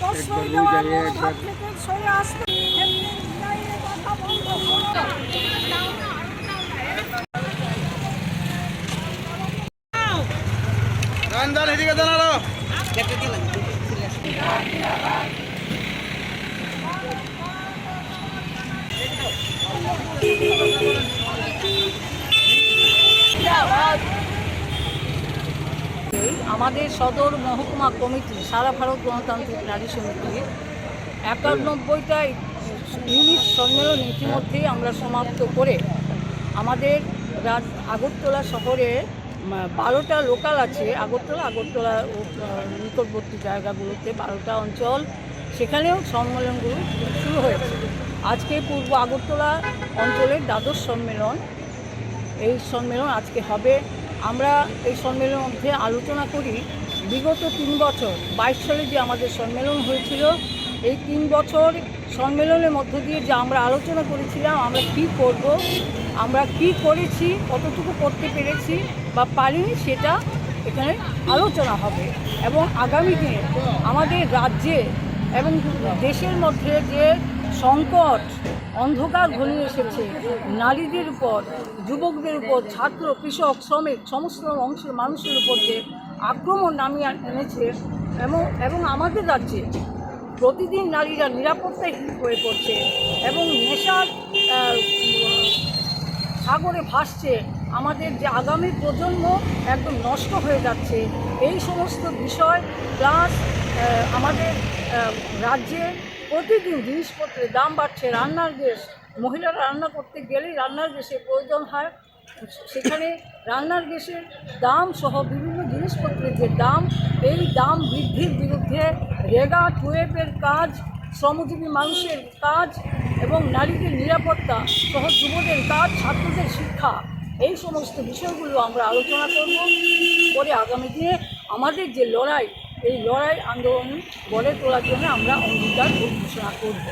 প্রশ্রয় দেওয়া মনোভাব থেকে সরে আসতে কথা বন্ধ করুন। রঞ্জন এদিকে জানালো আমাদের সদর মহকুমা কমিটি সারা ভারত গণতান্ত্রিক নারী সমিতির 91টা ইউনিট সম্মেলন ইতিমধ্যেই আমরা সমাপ্ত করে আমাদের আগরতলা শহরে 12টা লোকাল আছে। আগরতলা নিকটবর্তী জায়গাগুলোতে 12টা অঞ্চল, সেখানেও সম্মেলনগুলো শুরু হয়েছে। আজকে পূর্ব আগরতলা অঞ্চলের দ্বাদশ সম্মেলন, এই সম্মেলন আজকে হবে। আমরা এই সম্মেলনের মধ্যে আলোচনা করি বিগত 3 বছর 22 সালে যে আমাদের সম্মেলন হয়েছিল, এই 3 বছর সম্মেলনের মধ্য দিয়ে যে আমরা আলোচনা করেছিলাম আমরা কি করব, আমরা কি করেছি, কতটুকু করতে পেরেছি বা পারিনি, সেটা এখানে আলোচনা হবে। এবং আগামী দিনে আমাদের রাজ্যে এবং দেশের মধ্যে যে সংকট অন্ধকার ঘনিয়ে এসেছে, নারীদের উপর, যুবকদের উপর, ছাত্র, কৃষক, শ্রমিক সমস্ত অংশের মানুষের উপর যে আক্রমণ নামিয়ে এনেছে এবং আমাদের রাজ্যে প্রতিদিন নারীরা নিরাপত্তাহীন হয়ে পড়ছে এবং নেশার সাগরে ভাসছে, আমাদের যে আগামী প্রজন্ম একদম নষ্ট হয়ে যাচ্ছে, এই সমস্ত বিষয় প্লাস আমাদের রাজ্যে প্রতিদিন জিনিসপত্রের দাম বাড়ছে, রান্নার গ্যাস, মহিলারা রান্না করতে গেলেই রান্নার গ্যাসের প্রয়োজন হয়, সেখানে রান্নার গ্যাসের দাম সহ বিভিন্ন জিনিসপত্রের যে দাম, এই দাম বৃদ্ধির বিরুদ্ধে রেগা 12-এর কাজ, শ্রমজীবী মানুষের কাজ এবং নারীদের নিরাপত্তা সহ যুবদের কাজ, ছাত্রদের শিক্ষা, এই সমস্ত বিষয়গুলো আমরা আলোচনা করব করে আগামী দিনে আমাদের যে লড়াই, এই লড়াই আন্দোলন গড়ে তোলার জন্য আমরা অঙ্গীকার ঘোষণা করব।